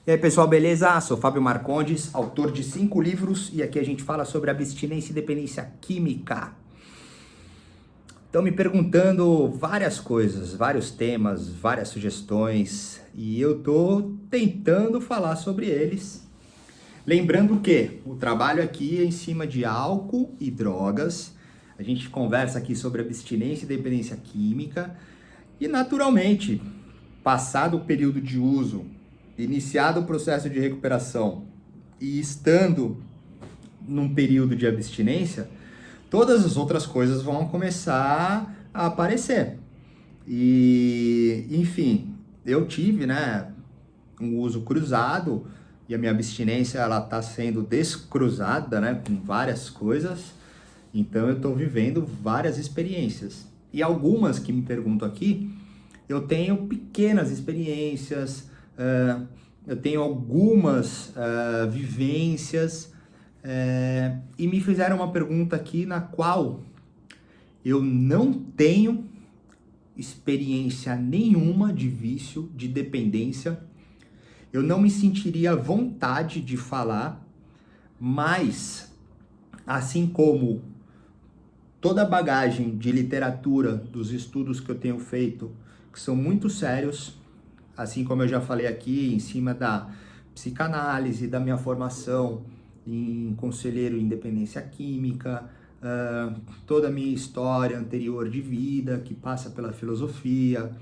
E aí pessoal, beleza? Sou Fábio Marcondes, autor de 5 livros e aqui a gente fala sobre abstinência e dependência química. Estão me perguntando várias coisas, vários temas, várias sugestões e eu tô tentando falar sobre eles. Lembrando que o trabalho aqui é em cima de álcool e drogas, a gente conversa aqui sobre abstinência e dependência química e naturalmente, passado o período de uso, iniciado o processo de recuperação e estando num período de abstinência, todas as outras coisas vão começar a aparecer. E, enfim, eu tive, um uso cruzado e a minha abstinência ela está sendo descruzada, com várias coisas. Então eu estou vivendo várias experiências. E algumas que me pergunto aqui, eu tenho pequenas experiências, eu tenho algumas vivências e me fizeram uma pergunta aqui na qual eu não tenho experiência nenhuma de vício, de dependência, eu não me sentiria à vontade de falar, mas assim como toda a bagagem de literatura dos estudos que eu tenho feito, que são muito sérios, assim como eu já falei aqui, em cima da psicanálise, da minha formação em conselheiro em dependência química, toda a minha história anterior de vida, que passa pela filosofia,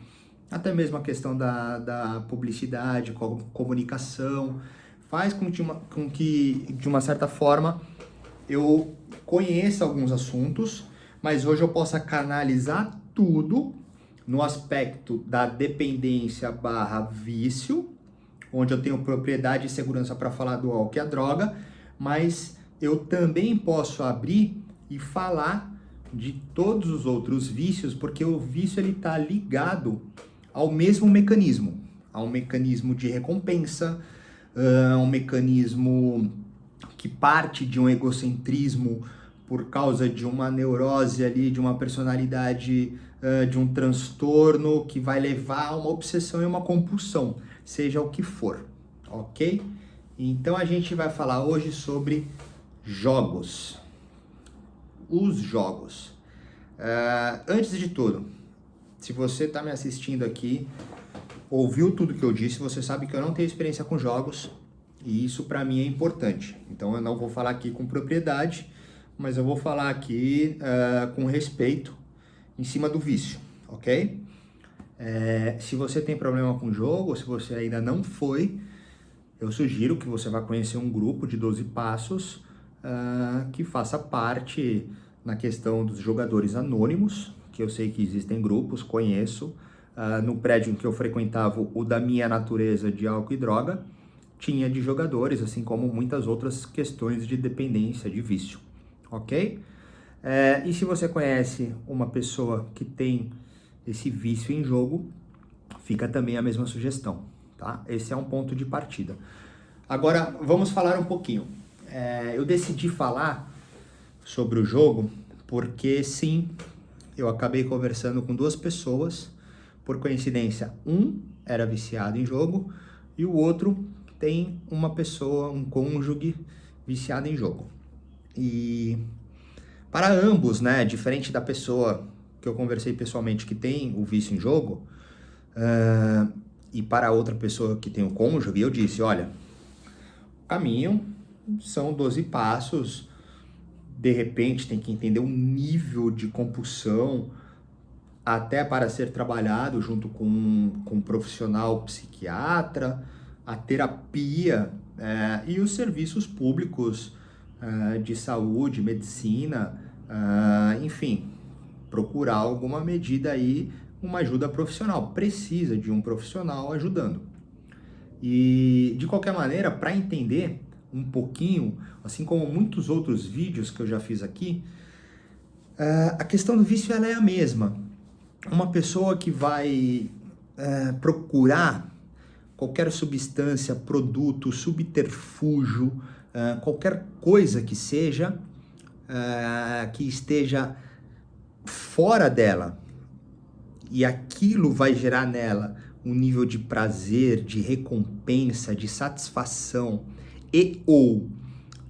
até mesmo a questão da publicidade, comunicação, faz com que, de uma certa forma, eu conheça alguns assuntos, mas hoje eu possa canalizar tudo no aspecto da dependência / vício, onde eu tenho propriedade e segurança para falar do álcool e a droga, mas eu também posso abrir e falar de todos os outros vícios, porque o vício ele está ligado ao mesmo mecanismo, a um mecanismo de recompensa, a um mecanismo que parte de um egocentrismo por causa de uma neurose ali, de uma personalidade, de um transtorno que vai levar a uma obsessão e uma compulsão, seja o que for, ok? Então a gente vai falar hoje sobre jogos. Os jogos. Antes de tudo, se você está me assistindo aqui, ouviu tudo que eu disse, você sabe que eu não tenho experiência com jogos e isso para mim é importante. Então eu não vou falar aqui com propriedade, mas eu vou falar aqui com respeito em cima do vício, ok? Se você tem problema com jogo, ou se você ainda não foi, eu sugiro que você vá conhecer um grupo de 12 passos que faça parte na questão dos jogadores anônimos, que eu sei que existem grupos, conheço. No prédio em que eu frequentava, o da minha natureza de álcool e droga, tinha de jogadores, assim como muitas outras questões de dependência, de vício, ok? E se você conhece uma pessoa que tem esse vício em jogo, fica também a mesma sugestão, tá? Esse é um ponto de partida. Agora, vamos falar um pouquinho. Eu decidi falar sobre o jogo porque, sim, eu acabei conversando com 2 pessoas, por coincidência, um era viciado em jogo e o outro tem uma pessoa, um cônjuge viciado em jogo. E para ambos, diferente da pessoa que eu conversei pessoalmente que tem o vício em jogo, e para outra pessoa que tem o cônjuge, eu disse, olha, o caminho são 12 passos, de repente tem que entender o nível de compulsão até para ser trabalhado junto com um profissional psiquiatra, a terapia e os serviços públicos de saúde, medicina, enfim, procurar alguma medida aí, uma ajuda profissional. Precisa de um profissional ajudando. E, de qualquer maneira, para entender um pouquinho, assim como muitos outros vídeos que eu já fiz aqui, a questão do vício ela é a mesma. Uma pessoa que vai procurar qualquer substância, produto, subterfúgio, qualquer coisa que seja, que esteja fora dela, e aquilo vai gerar nela um nível de prazer, de recompensa, de satisfação e ou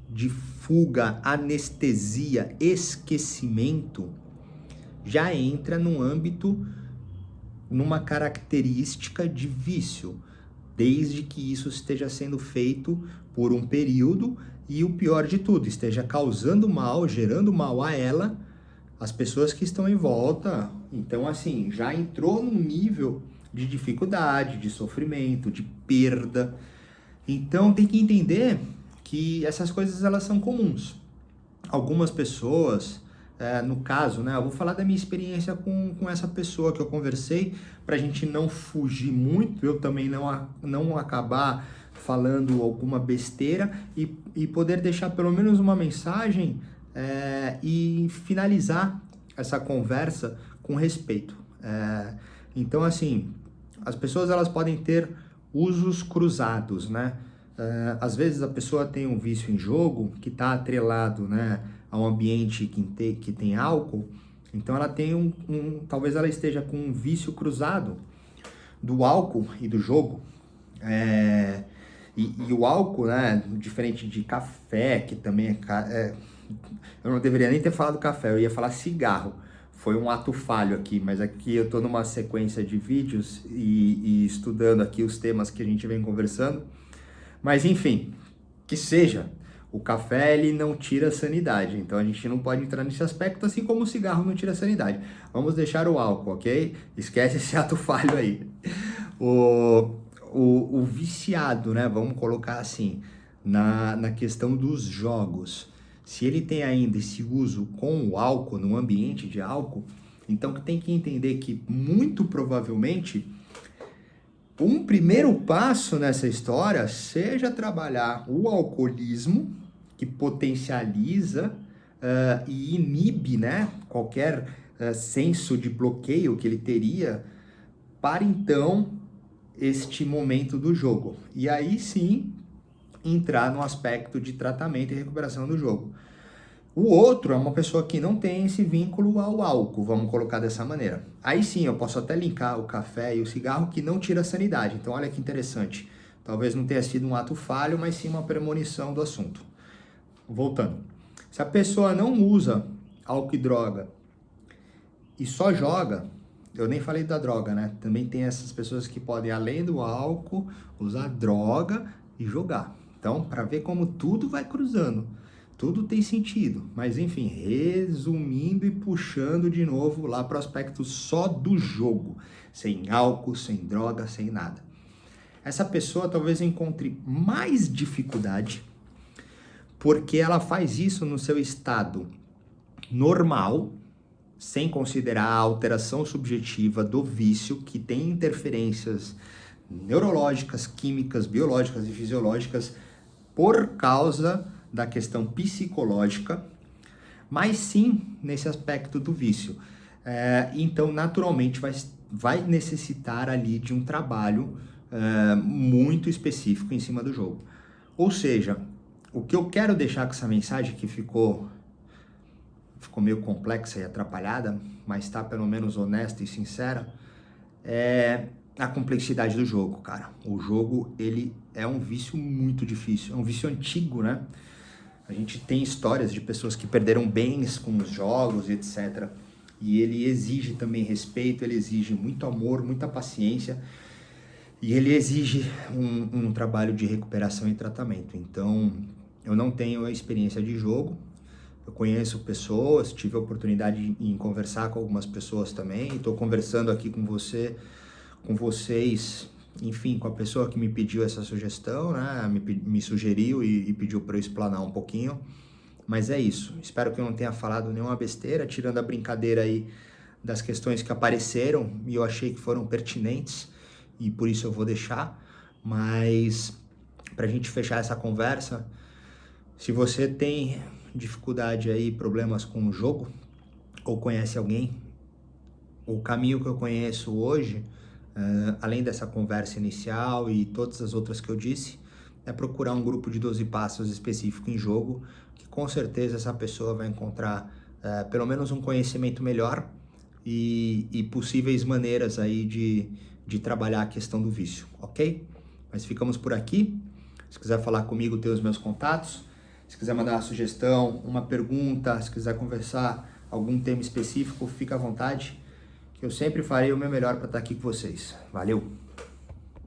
de fuga, anestesia, esquecimento, já entra num âmbito, numa característica de vício, desde que isso esteja sendo feito por um período e o pior de tudo, esteja causando mal, gerando mal a ela, as pessoas que estão em volta. Então, assim, já entrou num nível de dificuldade, de sofrimento, de perda. Então, tem que entender que essas coisas elas são comuns. Algumas pessoas, no caso, né, eu vou falar da minha experiência com essa pessoa que eu conversei, para a gente não fugir muito, eu também não acabar falando alguma besteira e poder deixar pelo menos uma mensagem e finalizar essa conversa com respeito. Então, assim, as pessoas elas podem ter usos cruzados, né? Às vezes a pessoa tem um vício em jogo que está atrelado, né, a um ambiente que tem álcool, então ela tem talvez ela esteja com um vício cruzado do álcool e do jogo. E o álcool, né, diferente de café, que também eu não deveria nem ter falado café, eu ia falar cigarro. Foi um ato falho aqui, mas aqui eu estou numa sequência de vídeos e estudando aqui os temas que a gente vem conversando. Mas enfim, que seja, o café ele não tira a sanidade, então a gente não pode entrar nesse aspecto, assim como o cigarro não tira a sanidade. Vamos deixar o álcool, ok? Esquece esse ato falho aí. O viciado, né? Vamos colocar assim, na questão dos jogos. Se ele tem ainda esse uso com o álcool, no ambiente de álcool, então tem que entender que muito provavelmente um primeiro passo nessa história seja trabalhar o alcoolismo, que potencializa e inibe, né, qualquer senso de bloqueio que ele teria para então este momento do jogo. E aí sim entrar no aspecto de tratamento e recuperação do jogo. O outro é uma pessoa que não tem esse vínculo ao álcool, vamos colocar dessa maneira. Aí sim, eu posso até linkar o café e o cigarro, que não tira a sanidade. Então, olha que interessante. Talvez não tenha sido um ato falho, mas sim uma premonição do assunto. Voltando. Se a pessoa não usa álcool e droga e só joga, eu nem falei da droga, né? Também tem essas pessoas que podem, além do álcool, usar droga e jogar. Então, para ver como tudo vai cruzando. Tudo tem sentido, mas enfim, resumindo e puxando de novo lá para o aspecto só do jogo, sem álcool, sem droga, sem nada. Essa pessoa talvez encontre mais dificuldade porque ela faz isso no seu estado normal, sem considerar a alteração subjetiva do vício, que tem interferências neurológicas, químicas, biológicas e fisiológicas por causa da questão psicológica, mas sim nesse aspecto do vício. Então, naturalmente, vai necessitar ali de um trabalho muito específico em cima do jogo. Ou seja, o que eu quero deixar com essa mensagem, que ficou meio complexa e atrapalhada, mas está pelo menos honesta e sincera, é a complexidade do jogo, cara. O jogo, ele é um vício muito difícil, é um vício antigo, né? A gente tem histórias de pessoas que perderam bens com os jogos, etc. E ele exige também respeito, ele exige muito amor, muita paciência. E ele exige um trabalho de recuperação e tratamento. Então, eu não tenho a experiência de jogo. Eu conheço pessoas, tive a oportunidade em conversar com algumas pessoas também. Estou conversando aqui com vocês, enfim, com a pessoa que me pediu essa sugestão, né? Me sugeriu e pediu para eu explanar um pouquinho. Mas é isso. Espero que eu não tenha falado nenhuma besteira, tirando a brincadeira aí das questões que apareceram e eu achei que foram pertinentes e por isso eu vou deixar. Mas para a gente fechar essa conversa, se você tem dificuldade aí, problemas com o jogo, ou conhece alguém, o caminho que eu conheço hoje, além dessa conversa inicial e todas as outras que eu disse, é procurar um grupo de 12 passos específico em jogo, que com certeza essa pessoa vai encontrar pelo menos um conhecimento melhor e possíveis maneiras aí de trabalhar a questão do vício, ok? Mas ficamos por aqui. Se quiser falar comigo, tem os meus contatos. Se quiser mandar uma sugestão, uma pergunta, se quiser conversar algum tema específico, fica à vontade, que eu sempre farei o meu melhor para estar aqui com vocês. Valeu!